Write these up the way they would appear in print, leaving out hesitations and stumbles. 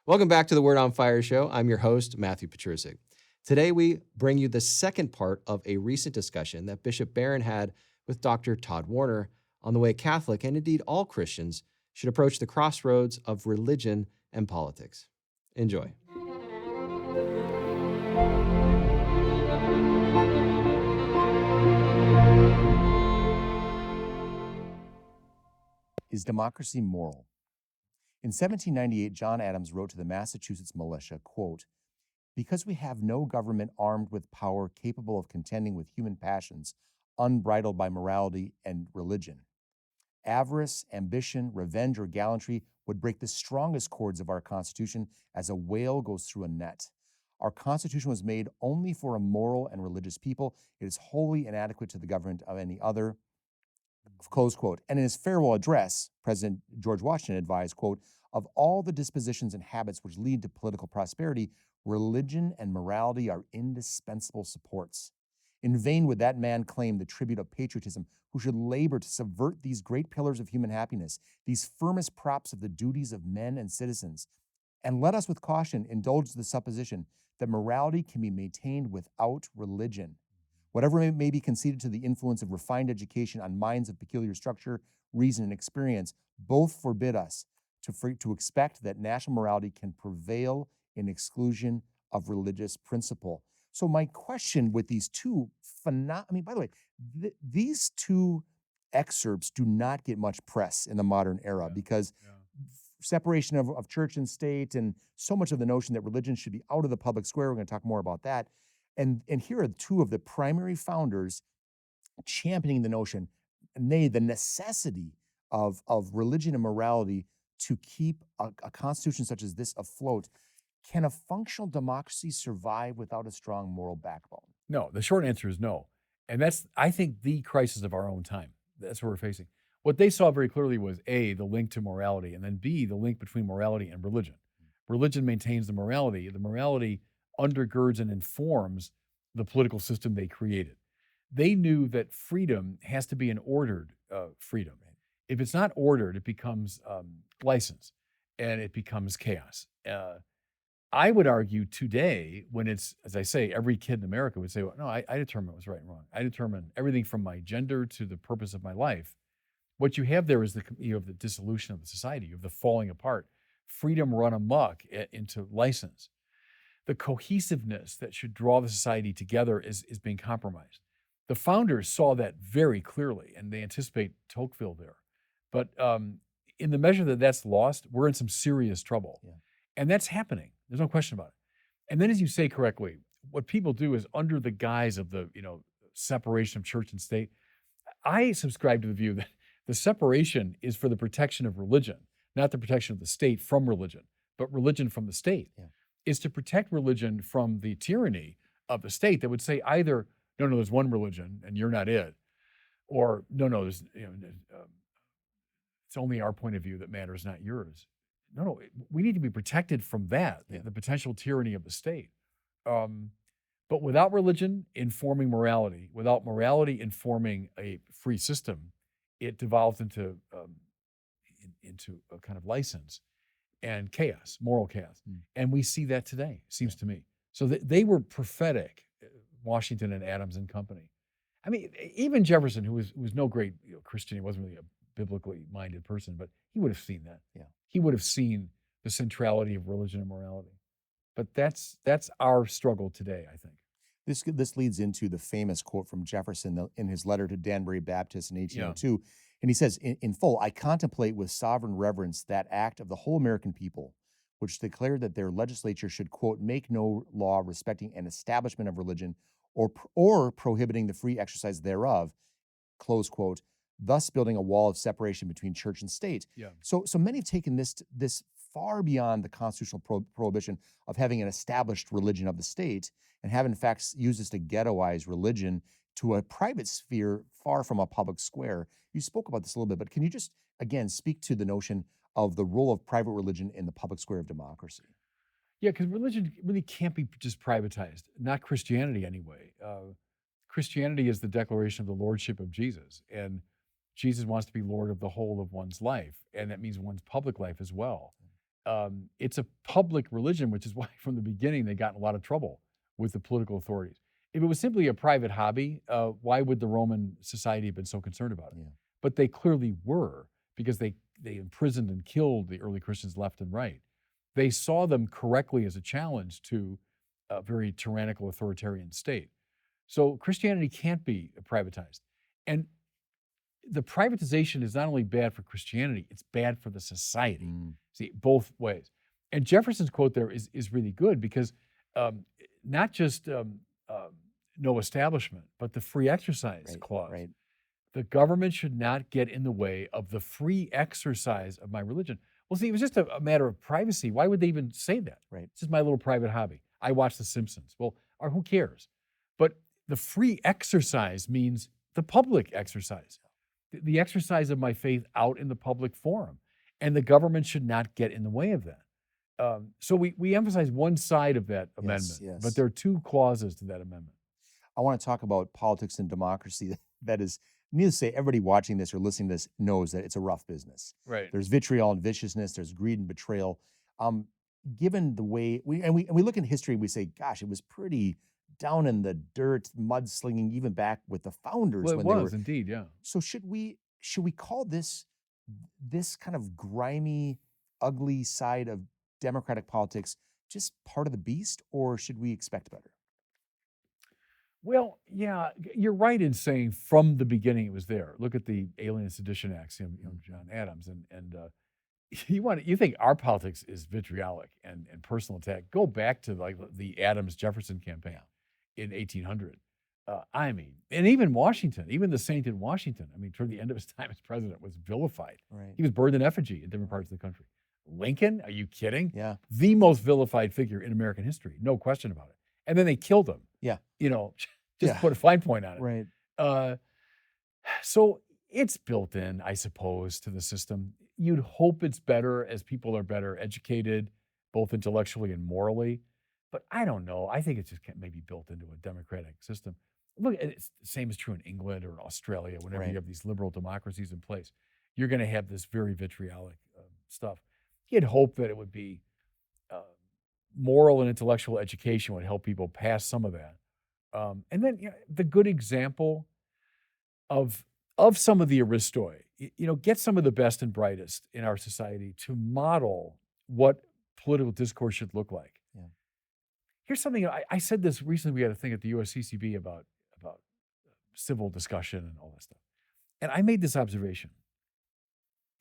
Welcome back to the Word on Fire show. I'm your host, Matthew Petrusik. Today, we bring you the second part of a recent discussion that Bishop Barron had with Dr. Tod Worner on the way Catholic, and indeed all Christians, should approach the crossroads of religion and politics. Enjoy. Is democracy moral? In 1798, John Adams wrote to the Massachusetts militia, quote, "Because we have no government armed with power capable of contending with human passions, unbridled by morality and religion. Avarice, ambition, revenge, or gallantry would break the strongest cords of our Constitution as a whale goes through a net. Our Constitution was made only for a moral and religious people. It is wholly inadequate to the government of any other." Close quote. And in his farewell address, President George Washington advised, quote, "Of all the dispositions and habits which lead to political prosperity, religion and morality are indispensable supports. In vain would that man claim the tribute of patriotism who should labor to subvert these great pillars of human happiness, these firmest props of the duties of men and citizens. And let us with caution indulge the supposition that morality can be maintained without religion. Whatever may be conceded to the influence of refined education on minds of peculiar structure, reason, and experience, both forbid us to expect that national morality can prevail in exclusion of religious principle." So my question with these two by the way, these two excerpts do not get much press in the modern era because separation of church and state and so much of the notion that religion should be out of the public square. We're going to talk more about that. And here are two of the primary founders championing the notion, nay, the necessity of religion and morality to keep a constitution such as this afloat. Can a functional democracy survive without a strong moral backbone? No, the short answer is no. And that's, I think, the crisis of our own time. That's what we're facing. What they saw very clearly was A, the link to morality, and then B, the link between morality and religion. Religion maintains the morality. The morality undergirds and informs the political system they created. They knew that freedom has to be an ordered freedom. If it's not ordered, it becomes license and it becomes chaos. I would argue today, when it's, as I say, every kid in America would say, well, no, I determine what's right and wrong. I determine everything from my gender to the purpose of my life. What you have there is you have the dissolution of the society. You have the falling apart. Freedom run amok into license. The cohesiveness that should draw the society together is being compromised. The founders saw that very clearly, and they anticipate Tocqueville there. But in the measure that that's lost, we're in some serious trouble. Yeah. And that's happening. There's no question about it. And then, as you say correctly, what people do is under the guise of the separation of church and state, I subscribe to the view that the separation is for the protection of religion, not the protection of the state from religion, but religion from the state. Yeah. Is to protect religion from the tyranny of the state that would say either, no, there's one religion and you're not it, or no, there's, it's only our point of view that matters, not yours. No, we need to be protected from that, the potential tyranny of the state. But without religion informing morality, without morality informing a free system, it devolves into a kind of license and chaos, moral chaos. And we see that today, seems to me. So they were prophetic, Washington and Adams and company. I mean, even Jefferson, who was no great Christian, he wasn't really a biblically minded person, but he would have seen that. Yeah. He would have seen the centrality of religion and morality. But that's our struggle today, I think. This leads into the famous quote from Jefferson in his letter to Danbury Baptist in 1802. And he says, in full, "I contemplate with sovereign reverence that act of the whole American people, which declared that their legislature should, quote, make no law respecting an establishment of religion or prohibiting the free exercise thereof," close quote, thus building a wall of separation between church and state. Yeah. So many have taken this far beyond the constitutional prohibition of having an established religion of the state and have in fact used this to ghettoize religion to a private sphere far from a public square. You spoke about this a little bit, but can you just, again, speak to the notion of the role of private religion in the public square of democracy? Yeah, because religion really can't be just privatized, not Christianity anyway. Christianity is the declaration of the lordship of Jesus, and Jesus wants to be Lord of the whole of one's life, and that means one's public life as well. It's a public religion, which is why from the beginning they got in a lot of trouble with the political authorities. If it was simply a private hobby, why would the Roman society have been so concerned about it? Yeah. But they clearly were, because they imprisoned and killed the early Christians left and right. They saw them correctly as a challenge to a very tyrannical authoritarian state. So Christianity can't be privatized. And the privatization is not only bad for Christianity, it's bad for the society. See, both ways. And Jefferson's quote there is really good, because not just no establishment, but the free exercise clause. Right. The government should not get in the way of the free exercise of my religion. Well, see, it was just a matter of privacy. Why would they even say that? Right. This is my little private hobby. I watch The Simpsons. Well, or who cares? But the free exercise means the public exercise, the exercise of my faith out in the public forum. And the government should not get in the way of that. So we emphasize one side of that amendment, yes. but there are two clauses to that amendment. I want to talk about politics and democracy. That is, needless to say, everybody watching this or listening to this knows that it's a rough business. Right. There's vitriol and viciousness. There's greed and betrayal. Given the way we look in history, we say, gosh, it was pretty down in the dirt, mudslinging, even back with the founders. Well, when it they was were, indeed, yeah. So should we call this kind of grimy, ugly side of democratic politics just part of the beast, or should we expect better? Well, yeah, you're right in saying from the beginning it was there. Look at the Alien and Sedition Acts, John Adams, and you think our politics is vitriolic and personal attack. Go back to like the Adams-Jefferson campaign in 1800. I mean, and even Washington, even the saint in Washington, I mean, toward the end of his time as president, was vilified. Right. He was burned in effigy in different parts of the country. Lincoln, are you kidding? Yeah. The most vilified figure in American history, no question about it. And then they killed him. Yeah. Just put a fine point on it. Right. So it's built in, I suppose, to the system. You'd hope it's better as people are better educated, both intellectually and morally. But I don't know. I think it's just maybe built into a democratic system. Look, it's the same is true in England or Australia. Whenever you have these liberal democracies in place, you're going to have this very vitriolic stuff. You'd hope that it would be moral and intellectual education would help people pass some of that. And then the good example of some of the aristoi, get some of the best and brightest in our society to model what political discourse should look like. Yeah. Here's something, I said this recently, we had a thing at the USCCB about civil discussion and all that stuff. And I made this observation.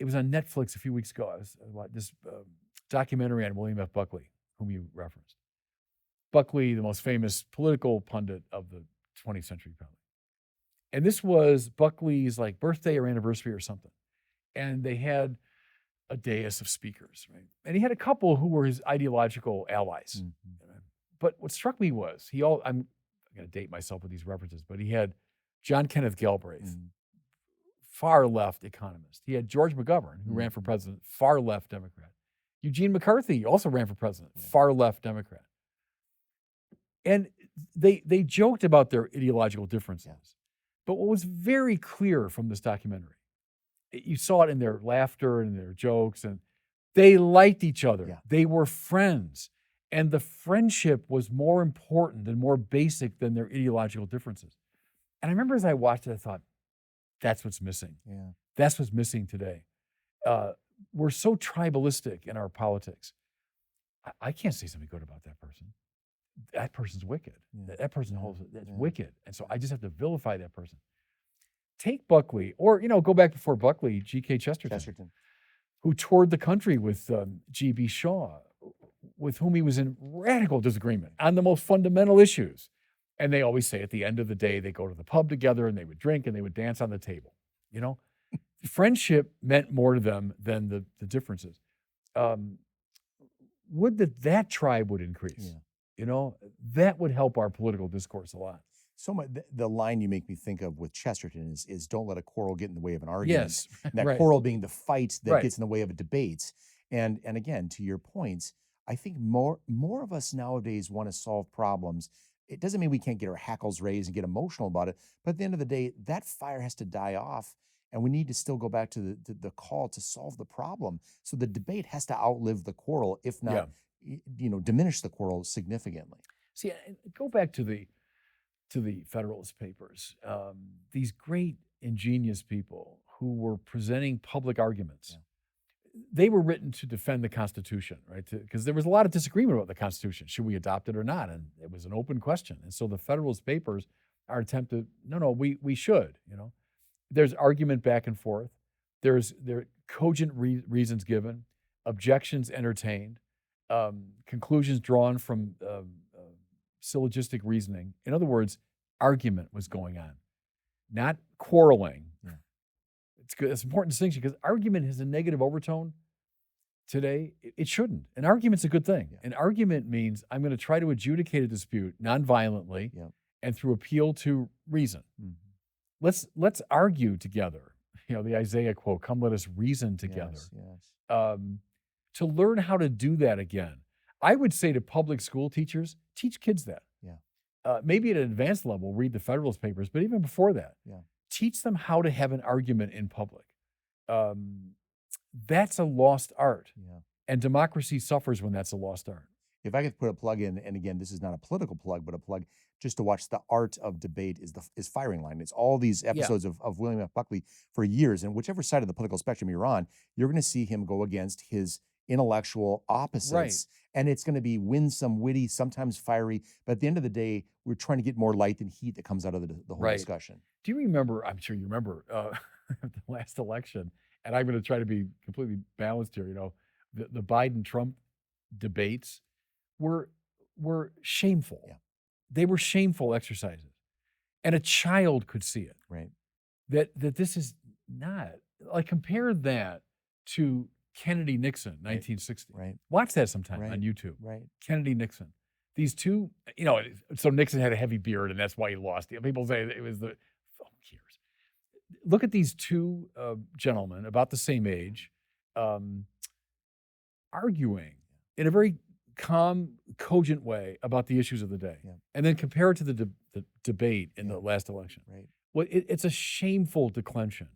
It was on Netflix a few weeks ago. I was about this documentary on William F. Buckley, whom you referenced. Buckley, the most famous political pundit of the 20th century, probably. And this was Buckley's like birthday or anniversary or something. And they had a dais of speakers, right? And he had a couple who were his ideological allies. Mm-hmm. But what struck me was I'm going to date myself with these references, but he had John Kenneth Galbraith, far left economist. He had George McGovern, who ran for president, far left Democrat. Eugene McCarthy also ran for president, far left Democrat. And they joked about their ideological differences. Yeah. But what was very clear from this documentary, you saw it in their laughter and their jokes, and they liked each other. Yeah. They were friends. And the friendship was more important and more basic than their ideological differences. And I remember as I watched it, I thought, that's what's missing. Yeah. That's what's missing today. We're so tribalistic in our politics. I can't say something good about that person. That person's wicked. Yeah. That person that's wicked. And so I just have to vilify that person. Take Buckley, or, go back before Buckley, G.K. Chesterton, who toured the country with G.B. Shaw, with whom he was in radical disagreement on the most fundamental issues. And they always say at the end of the day, they go to the pub together and they would drink and they would dance on the table. Friendship meant more to them than the differences. Would that tribe would increase? Yeah. That would help our political discourse a lot. So the line you make me think of with Chesterton is don't let a quarrel get in the way of an argument. Yes. And that quarrel being the fight that gets in the way of a debate. And again, to your points, I think more of us nowadays want to solve problems. It doesn't mean we can't get our hackles raised and get emotional about it, but at the end of the day, that fire has to die off. And we need to still go back to the call to solve the problem. So the debate has to outlive the quarrel, if not, diminish the quarrel significantly. See, go back to the Federalist Papers. These great, ingenious people who were presenting public arguments. They were written to defend the Constitution, right? Because there was a lot of disagreement about the Constitution. Should we adopt it or not? And it was an open question. And so the Federalist Papers are attempted, no, we should, There's argument back and forth. There are cogent reasons given, objections entertained, conclusions drawn from syllogistic reasoning. In other words, argument was going on, not quarreling. Yeah. It's good. It's an important distinction because argument has a negative overtone today. It shouldn't. An argument's a good thing. Yeah. An argument means I'm going to try to adjudicate a dispute nonviolently and through appeal to reason. Mm-hmm. Let's argue together. The Isaiah quote, "Come, let us reason together." Yes. To learn how to do that again, I would say to public school teachers, teach kids that. Yeah. Maybe at an advanced level, read the Federalist Papers, but even before that, teach them how to have an argument in public. That's a lost art. Yeah. And democracy suffers when that's a lost art. If I could put a plug in, and again, this is not a political plug, but a plug just to watch The Art of Debate is Firing Line. It's all these episodes of William F. Buckley for years. And whichever side of the political spectrum you're on, you're going to see him go against his intellectual opposites. Right. And it's going to be winsome, witty, sometimes fiery. But at the end of the day, we're trying to get more light than heat that comes out of the whole discussion. Do you remember, I'm sure you remember, the last election, and I'm going to try to be completely balanced here, the Biden-Trump debates were shameful. Yeah. They were shameful exercises. And a child could see it. Right. That this is not, like, compare that to Kennedy-Nixon, 1960. Right. Watch that sometime on YouTube. Right. Kennedy-Nixon. These two, so Nixon had a heavy beard and that's why he lost. People say it was who cares? Look at these two gentlemen about the same age arguing in a very calm, cogent way about the issues of the day. Yeah. And then compare it to the debate in the last election. Right. Well, it's a shameful declension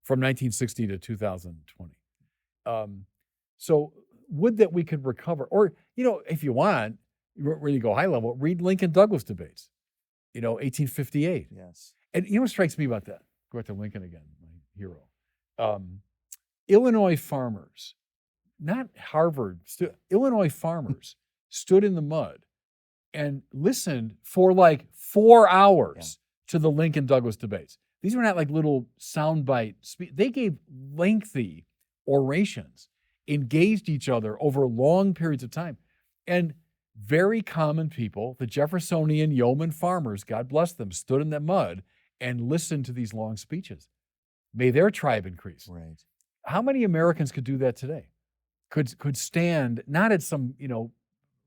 from 1960 to 2020. So would that we could recover, or, if you want, really go high level, read Lincoln Douglas debates, 1858. Yes. And what strikes me about that? Go back to Lincoln again, my hero. Illinois farmers, not Harvard, Illinois farmers stood in the mud and listened for like 4 hours to the Lincoln Douglas debates. These were not like little soundbite they gave lengthy orations, engaged each other over long periods of time. And very common people, the Jeffersonian yeoman farmers, God bless them, stood in that mud and listened to these long speeches. May their tribe increase. Right. How many Americans could do that today? Could stand, not at some,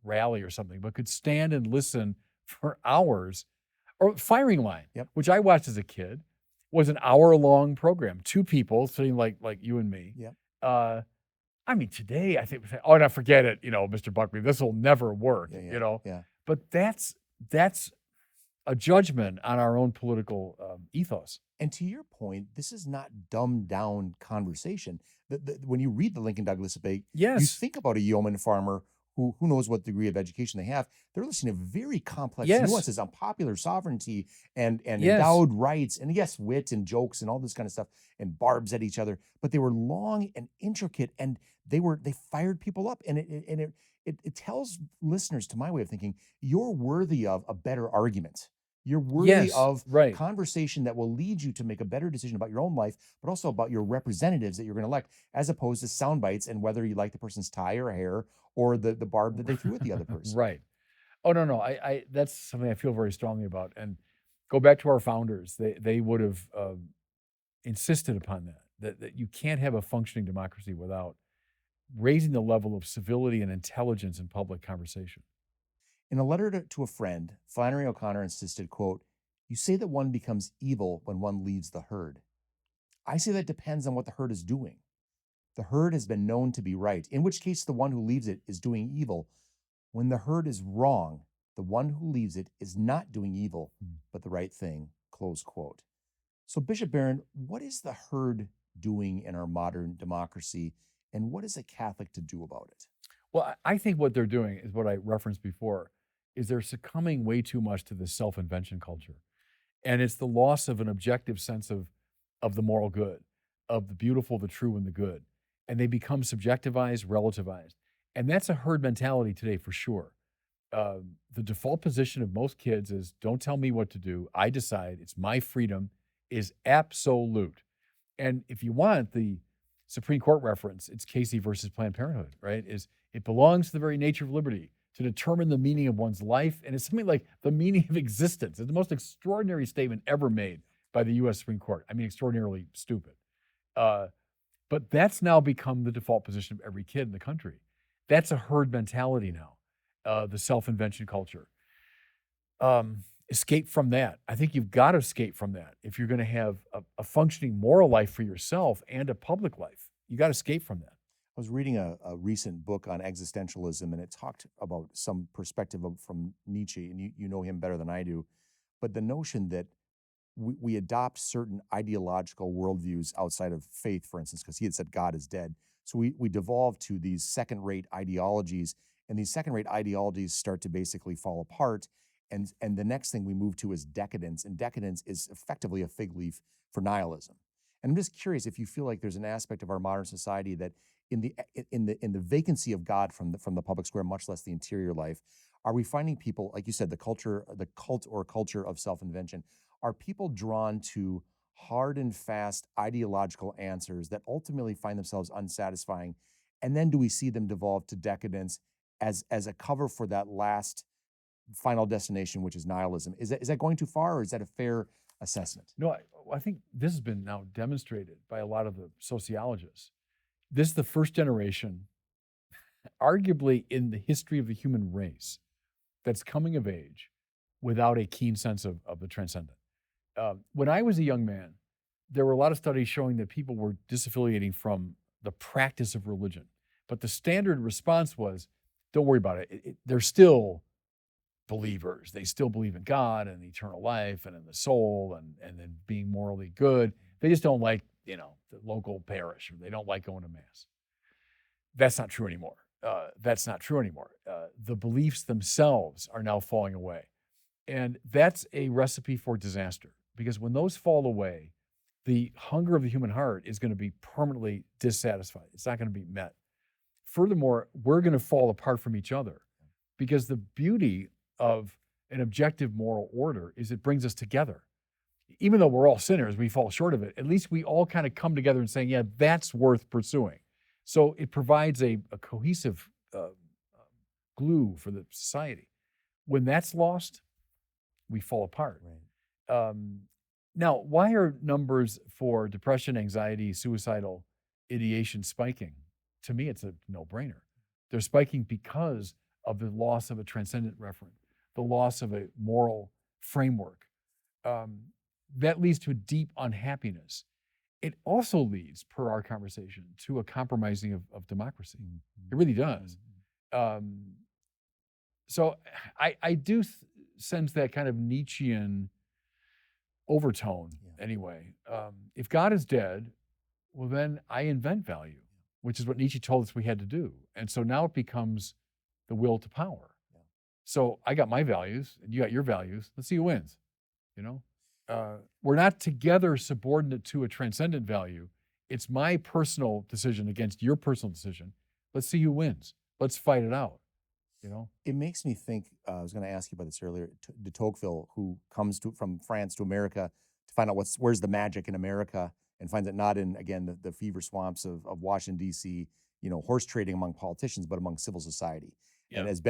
rally or something, but could stand and listen for hours. Or Firing Line, which I watched as a kid, was an hour-long program. Two people sitting like you and me. Yep. Today I think, no, forget it, Mr. Buckley, this will never work, Yeah. But that's a judgment on our own political ethos. And to your point, this is not dumbed down conversation. When you read the Lincoln Douglas debate, you think about a yeoman farmer who knows what degree of education they have. They're listening to very complex nuances on popular sovereignty and endowed rights, and wit and jokes and all this kind of stuff, and barbs at each other. But they were long and intricate, and they fired people up. And it tells listeners, to my way of thinking, you're worthy of a better argument. You're worthy of conversation that will lead you to make a better decision about your own life, but also about your representatives that you're going to elect, as opposed to sound bites and whether you like the person's tie or hair or the barb that they threw at the other person. Right. Oh, no. I that's something I feel very strongly about. And go back to our founders. They would have insisted upon that you can't have a functioning democracy without raising the level of civility and intelligence in public conversation. In a letter to a friend, Flannery O'Connor insisted, quote, "You say that one becomes evil when one leaves the herd. I say that depends on what the herd is doing. The herd has been known to be right, in which case the one who leaves it is doing evil. When the herd is wrong, the one who leaves it is not doing evil, but the right thing," close quote. So, Bishop Barron, what is the herd doing in our modern democracy, and what is a Catholic to do about it? Well, I think what they're doing is what I referenced before, is they're succumbing way too much to the self-invention culture. And it's the loss of an objective sense of the moral good, of the beautiful, the true, and the good. And they become subjectivized, relativized. And that's a herd mentality today for sure. The default position of most kids is don't tell me what to do. I decide. It's my freedom is absolute. And if you want the Supreme Court reference, it's Casey versus Planned Parenthood, right? Is it belongs to the very nature of liberty to determine the meaning of one's life. And it's something like the meaning of existence. It's the most extraordinary statement ever made by the U.S. Supreme Court. I mean, extraordinarily stupid. But that's now become the default position of every kid in the country. That's a herd mentality now, the self-invention culture. Escape from that. I think you've got to escape from that if you're going to have a functioning moral life for yourself and a public life. You got to escape from that. I was reading a recent book on existentialism, and it talked about some perspective from Nietzsche, and you know him better than I do, but the notion that we adopt certain ideological worldviews outside of faith, for instance, because he had said God is dead. So we devolve to these second-rate ideologies, and these second-rate ideologies start to basically fall apart. And the next thing we move to is decadence, and decadence is effectively a fig leaf for nihilism. And I'm just curious if you feel like there's an aspect of our modern society that in the vacancy of God from the public square, much less the interior life, are we finding people, like you said, the cult or culture of self-invention? Are people drawn to hard and fast ideological answers that ultimately find themselves unsatisfying? And then do we see them devolve to decadence as a cover for that last final destination, which is nihilism? Is that going too far, or is that a fair assessment? No, I think this has been now demonstrated by a lot of the sociologists. This is the first generation, arguably in the history of the human race, that's coming of age without a keen sense of the transcendent. When I was a young man, there were a lot of studies showing that people were disaffiliating from the practice of religion. But the standard response was, don't worry about it. They're still believers. They still believe in God and eternal life and in the soul and then being morally good. They just don't like, the local parish, or they don't like going to mass. That's not true anymore. The beliefs themselves are now falling away. And that's a recipe for disaster, because when those fall away, the hunger of the human heart is going to be permanently dissatisfied. It's not going to be met. Furthermore, we're going to fall apart from each other, because the beauty of an objective moral order is it brings us together. Even though we're all sinners, we fall short of it. At least we all kind of come together and saying, yeah, that's worth pursuing. So it provides a cohesive glue for the society. When that's lost, we fall apart. Right. Now, why are numbers for depression, anxiety, suicidal ideation spiking? To me, it's a no-brainer. They're spiking because of the loss of a transcendent referent, the loss of a moral framework. That leads to a deep unhappiness. It also leads, per our conversation, to a compromising of democracy. Mm-hmm. It really does. So I do sense that kind of Nietzschean overtone anyway. If God is dead, well, then I invent value, which is what Nietzsche told us we had to do. And so now it becomes the will to power. Yeah. So I got my values and you got your values. Let's see who wins, We're not together subordinate to a transcendent value. It's my personal decision against your personal decision. Let's see who wins. Let's fight it out, It makes me think, I was going to ask you about this earlier, de Tocqueville, who comes from France to America to find out where's the magic in America, and finds it not in, again, the fever swamps of Washington, D.C., horse trading among politicians, but among civil society. Yeah. And as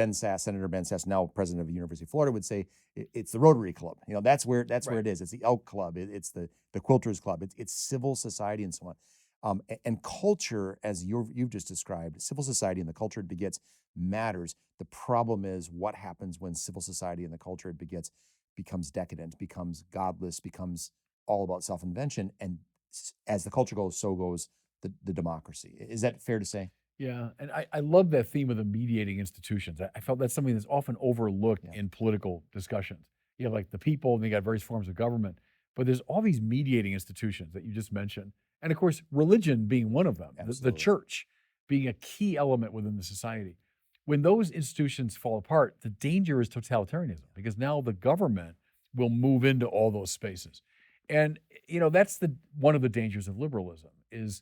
Senator Ben Sass, now president of the University of Florida, would say, it's the Rotary Club. That's where it is. It's the Elk Club. It's the Quilters Club. It's civil society and so on. And culture, as you've just described, civil society and the culture it begets matters. The problem is what happens when civil society and the culture it begets becomes decadent, becomes godless, becomes all about self-invention. And as the culture goes, so goes the democracy. Is that fair to say? Yeah, and I love that theme of the mediating institutions. I felt that's something that's often overlooked in political discussions. You have like the people, and you got various forms of government, But there's all these mediating institutions that you just mentioned. And of course, religion being one of them, the Absolutely. church being a key element within the society. When those institutions fall apart, the danger is totalitarianism, because now the government will move into all those spaces. And, that's one of the dangers of liberalism is,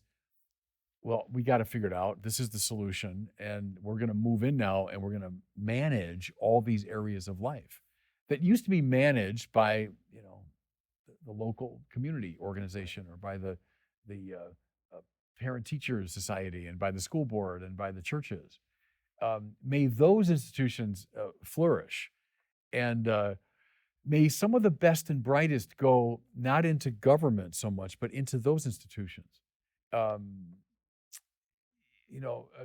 well, we got to figure it out. This is the solution. And we're going to move in now and we're going to manage all these areas of life that used to be managed by, the local community organization, or by the parent teachers society, and by the school board, and by the churches. May those institutions flourish, and may some of the best and brightest go not into government so much, but into those institutions.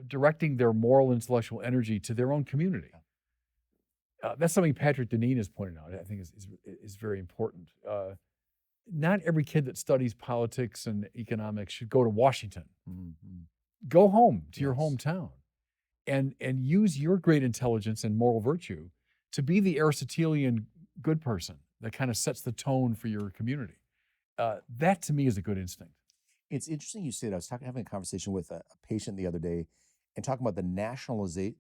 Directing their moral, intellectual energy to their own community. That's something Patrick Deneen has pointed out. I think is very important. Not every kid that studies politics and economics should go to Washington. Mm-hmm. Go home to your Yes. hometown, and use your great intelligence and moral virtue to be the Aristotelian good person that kind of sets the tone for your community. That to me is a good instinct. It's interesting you say that. I was having a conversation with a patient the other day, and talking about the nationalization,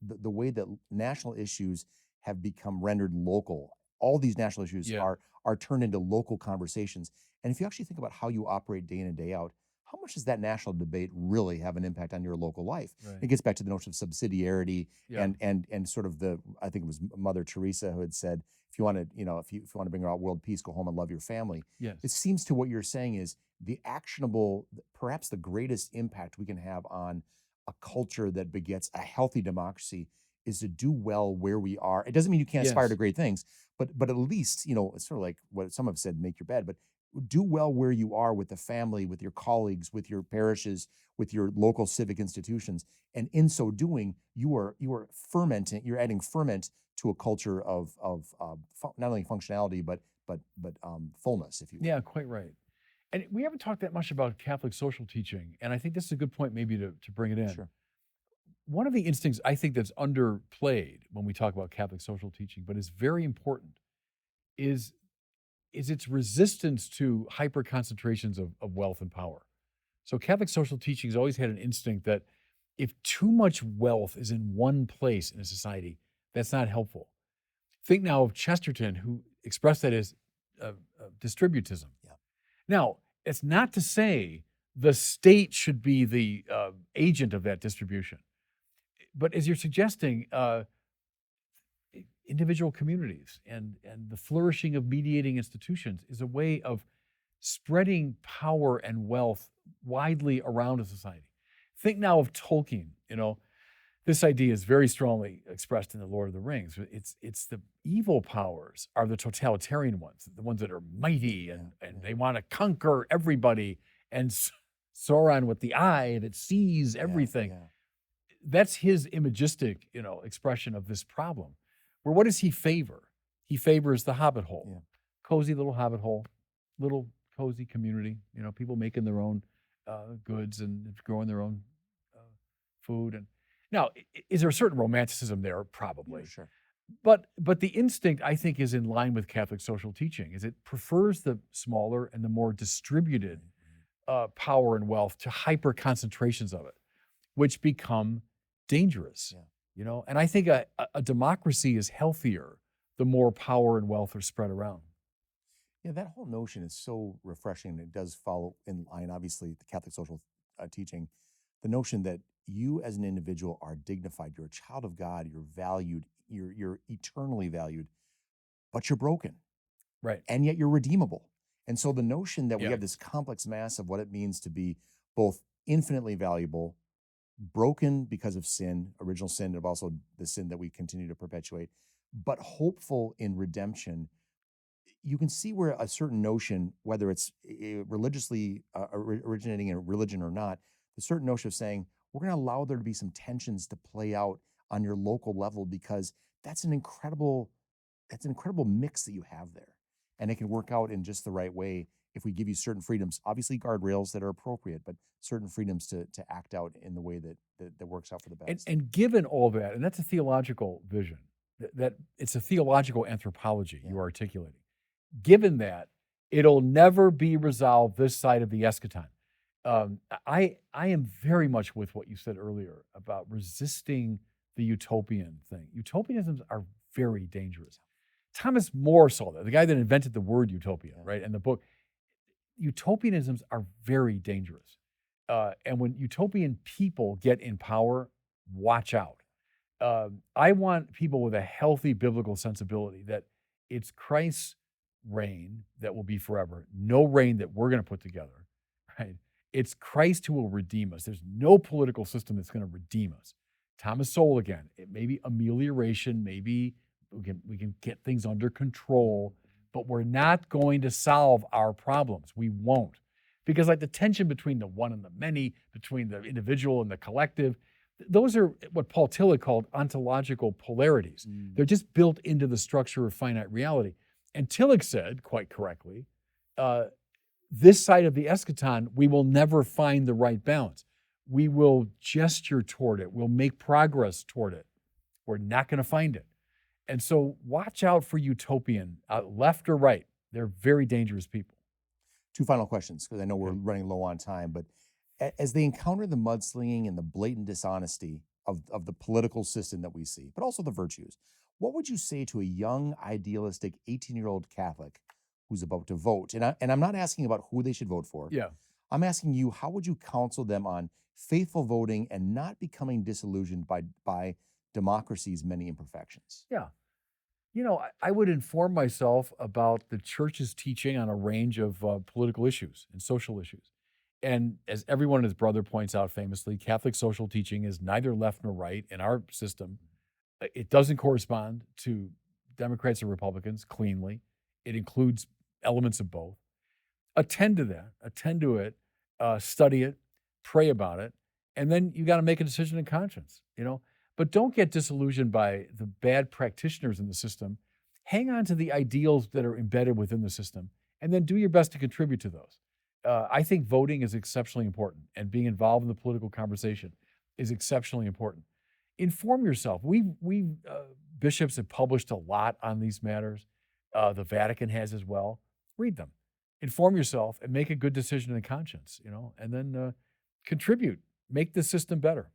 the way that national issues have become rendered local. All these national issues Yeah. are turned into local conversations. And if you actually think about how you operate day in and day out, how much does that national debate really have an impact on your local life? Right. It gets back to the notion of subsidiarity, Yeah. and sort of I think it was Mother Teresa who had said, if you want to, if you want to bring about world peace, go home and love your family. Yes. It seems to what you're saying is the actionable, perhaps the greatest impact we can have on a culture that begets a healthy democracy is to do well where we are. It doesn't mean you can't aspire Yes. to great things, but at least, it's sort of like what some have said, make your bed, but do well where you are with the family, with your colleagues, with your parishes, with your local civic institutions. And in so doing, you are fermenting, you're adding ferment to a culture of not only functionality, but fullness, if you will. Yeah, quite right. And we haven't talked that much about Catholic social teaching, and I think this is a good point maybe to bring it in. Sure. One of the instincts I think that's underplayed when we talk about Catholic social teaching, but is very important, is its resistance to hyper concentrations of wealth and power. So Catholic social teaching has always had an instinct that if too much wealth is in one place in a society, that's not helpful. Think now of Chesterton, who expressed that as distributism. Yeah. Now, it's not to say the state should be the agent of that distribution. But as you're suggesting, individual communities and the flourishing of mediating institutions is a way of spreading power and wealth widely around a society. Think now of Tolkien. This idea is very strongly expressed in The Lord of the Rings. It's the evil powers are the totalitarian ones, the ones that are mighty and they want to conquer everybody, and Sauron with the eye that sees everything. Yeah. That's his imagistic, expression of this problem. Where what does he favor? He favors the hobbit hole. Yeah. Cozy little hobbit hole, little cozy community, people making their own goods and growing their own food. And now, is there a certain romanticism there? Probably. Yeah, sure. But the instinct, I think, is in line with Catholic social teaching, is it prefers the smaller and the more distributed power and wealth to hyper concentrations of it, which become dangerous. Yeah. And I think a democracy is healthier the more power and wealth are spread around. Yeah, that whole notion is so refreshing. It does follow in line, obviously, the Catholic social teaching, the notion that you as an individual are dignified. You're a child of God. You're valued. You're eternally valued, but you're broken. Right. And yet you're redeemable. And so the notion that we Yeah. have this complex mass of what it means to be both infinitely valuable, broken because of sin, original sin, and also the sin that we continue to perpetuate, but hopeful in redemption. You can see where a certain notion, whether it's religiously originating in religion or not, the certain notion of saying, we're going to allow there to be some tensions to play out on your local level, because that's an incredible mix that you have there. And it can work out in just the right way if we give you certain freedoms, obviously guardrails that are appropriate, but certain freedoms to act out in the way that works out for the best. And given all that, and that's a theological vision, that it's a theological anthropology you're articulating. Given that, It'll never be resolved this side of the eschaton. I am very much with what you said earlier about resisting the utopian thing. Utopianisms are very dangerous. Thomas More saw that, the guy that invented the word utopia, right? And the book. Utopianisms are very dangerous. And when utopian people get in power, watch out. I want people with a healthy biblical sensibility that it's Christ's reign that will be forever, no reign that we're going to put together, right? It's Christ who will redeem us. There's no political system that's going to redeem us. Thomas Sowell again, it may be amelioration, maybe we can get things under control, but we're not going to solve our problems. We won't. Because like the tension between the one and the many, between the individual and the collective, those are what Paul Tillich called ontological polarities. They're just built into the structure of finite reality. And Tillich said, quite correctly, this side of the eschaton, we will never find the right balance. We will gesture toward it. We'll make progress toward it. We're not going to find it. And so watch out for utopian, left or right. They're very dangerous people. Two final questions, because I know we're running low on time, but as they encounter the mudslinging and the blatant dishonesty of the political system that we see, but also the virtues, what would you say to a young, idealistic 18-year-old Catholic who's about to vote? And I'm not asking about who they should vote for. Yeah. I'm asking you, how would you counsel them on faithful voting and not becoming disillusioned by democracy's many imperfections? Yeah. You know, I would inform myself about the church's teaching on a range of political issues and social issues. And as everyone and his brother points out famously, Catholic social teaching is neither left nor right in our system. It doesn't correspond to Democrats or Republicans cleanly. It includes elements of both. Attend to that, attend to it, study it, pray about it, and then you got to make a decision in conscience, you know. But don't get disillusioned by the bad practitioners in the system. Hang on to the ideals that are embedded within the system, and then do your best to contribute to those. I think voting is exceptionally important, and being involved in the political conversation is exceptionally important. Inform yourself. We bishops have published a lot on these matters. The Vatican has as well. Read them. Inform yourself and make a good decision in conscience, you know, and then contribute. Make the system better.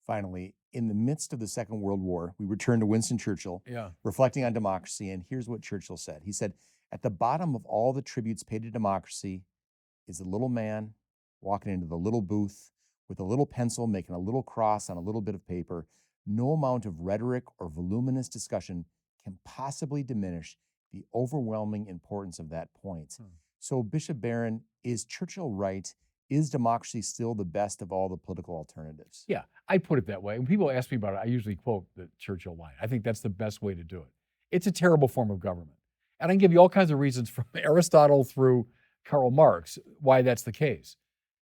Finally, in the midst of the Second World War, we return to Winston Churchill, reflecting on democracy, and here's what Churchill said. He said, "At the bottom of all the tributes paid to democracy is a little man walking into the little booth with a little pencil making a little cross on a little bit of paper. No amount of rhetoric or voluminous discussion can possibly diminish the overwhelming importance of that point." So, Bishop Barron, is Churchill right? Is democracy still the best of all the political alternatives? Yeah, I put it that way. When people ask me about it, I usually quote the Churchill line. I think that's the best way to do it. It's a terrible form of government. And I can give you all kinds of reasons from Aristotle through Karl Marx why that's the case.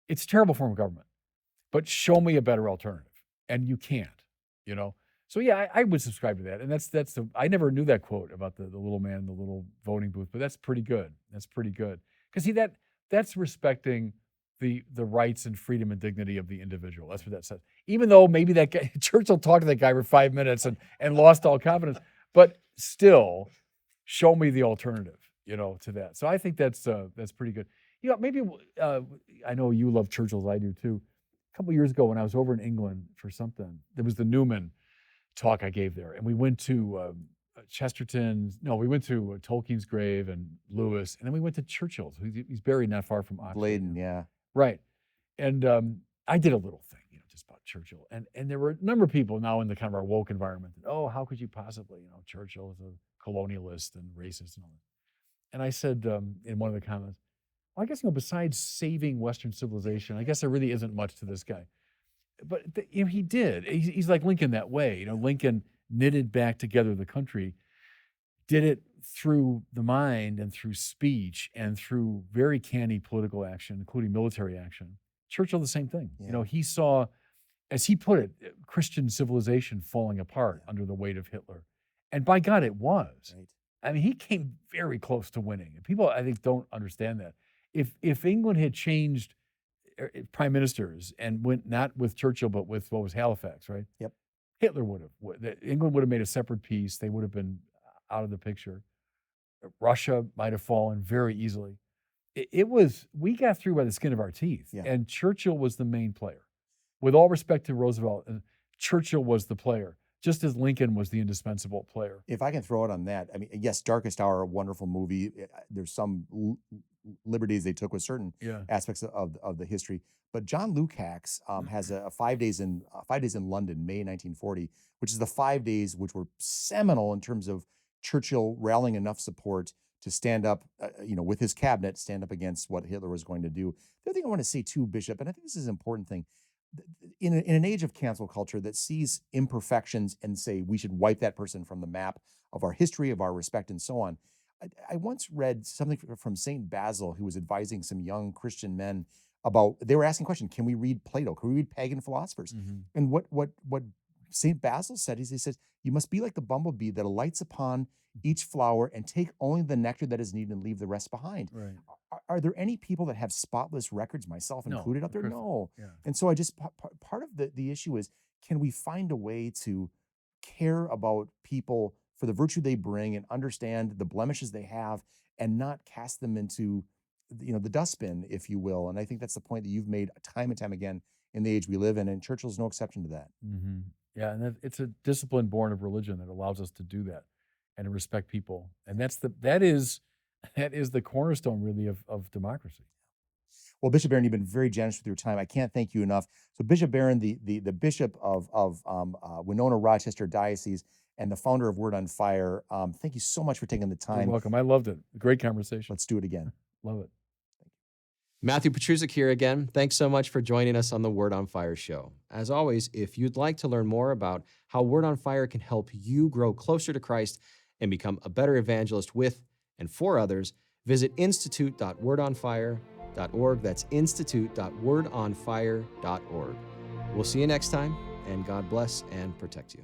It's a terrible form of government. But show me a better alternative. And you can't, you know? So yeah, I would subscribe to that. And I never knew that quote about the little man in the little voting booth, but that's pretty good. That's pretty good. Because see, that's respecting the rights and freedom and dignity of the individual. That's what that says. Even though maybe that guy, Churchill talked to that guy for 5 minutes and lost all confidence, but still, show me the alternative, you know, to that. So I think that's pretty good. You know, maybe I know you love Churchill as I do too. A couple of years ago when I was over in England for something, there was the Newman talk I gave there, and we went to we went to Tolkien's grave and Lewis, and then we went to Churchill's. He's buried not far from Oxford. Leyden, yeah. Right. And I did a little thing, you know, just about Churchill. And there were a number of people now in the kind of our woke environment that, oh, how could you possibly, you know, Churchill is a colonialist and racist and all that. And I said in one of the comments, well, I guess, you know, besides saving Western civilization, I guess there really isn't much to this guy. But you know, he did. He's like Lincoln that way. You know, Lincoln knitted back together the country, did it through the mind and through speech and through very canny political action, including military action. Churchill, the same thing. Yeah. You know, he saw, as he put it, Christian civilization falling apart under the weight of Hitler. And by God, it was. Right. I mean, he came very close to winning. And people, I think, don't understand that. If England had changed prime ministers and went not with Churchill, but with what was Halifax, right? Yep. Hitler would have. England would have made a separate peace. They would have been out of the picture. Russia might have fallen very easily. We got through by the skin of our teeth. Yeah. And Churchill was the main player. With all respect to Roosevelt, Churchill was the player, just as Lincoln was the indispensable player. If I can throw it on that, I mean, yes, Darkest Hour, a wonderful movie. There's some liberties they took with certain aspects of the history. But John Lukács has a 5 days in London, May 1940, which is the 5 days which were seminal in terms of Churchill rallying enough support to stand up, with his cabinet, stand up against what Hitler was going to do. The other thing I want to say too, Bishop, and I think this is an important thing, in an age of cancel culture that sees imperfections and say we should wipe that person from the map of our history, of our respect, and so on. I once read something from St. Basil, who was advising some young Christian men about, they were asking a question, can we read Plato? Can we read pagan philosophers? And what St. Basil said is, he says, you must be like the bumblebee that alights upon each flower and take only the nectar that is needed and leave the rest behind. Right. Are there any people that have spotless records, myself included, out there? No. Yeah. And so I just, part of the issue is, can we find a way to care about people for the virtue they bring and understand the blemishes they have and not cast them into, the dustbin, if you will? And I think that's the point that you've made time and time again in the age we live in, and Churchill's no exception to that. Mm-hmm. Yeah, and it's a discipline born of religion that allows us to do that and to respect people. And that is the cornerstone, really, of democracy. Well, Bishop Barron, you've been very generous with your time. I can't thank you enough. So Bishop Barron, the bishop of Winona Rochester Diocese and the founder of Word on Fire, thank you so much for taking the time. You're welcome. I loved it. Great conversation. Let's do it again. Love it. Matthew Petrusik here again. Thanks so much for joining us on the Word on Fire show. As always, if you'd like to learn more about how Word on Fire can help you grow closer to Christ and become a better evangelist with and for others, visit institute.wordonfire.org. That's institute.wordonfire.org. We'll see you next time, and God bless and protect you.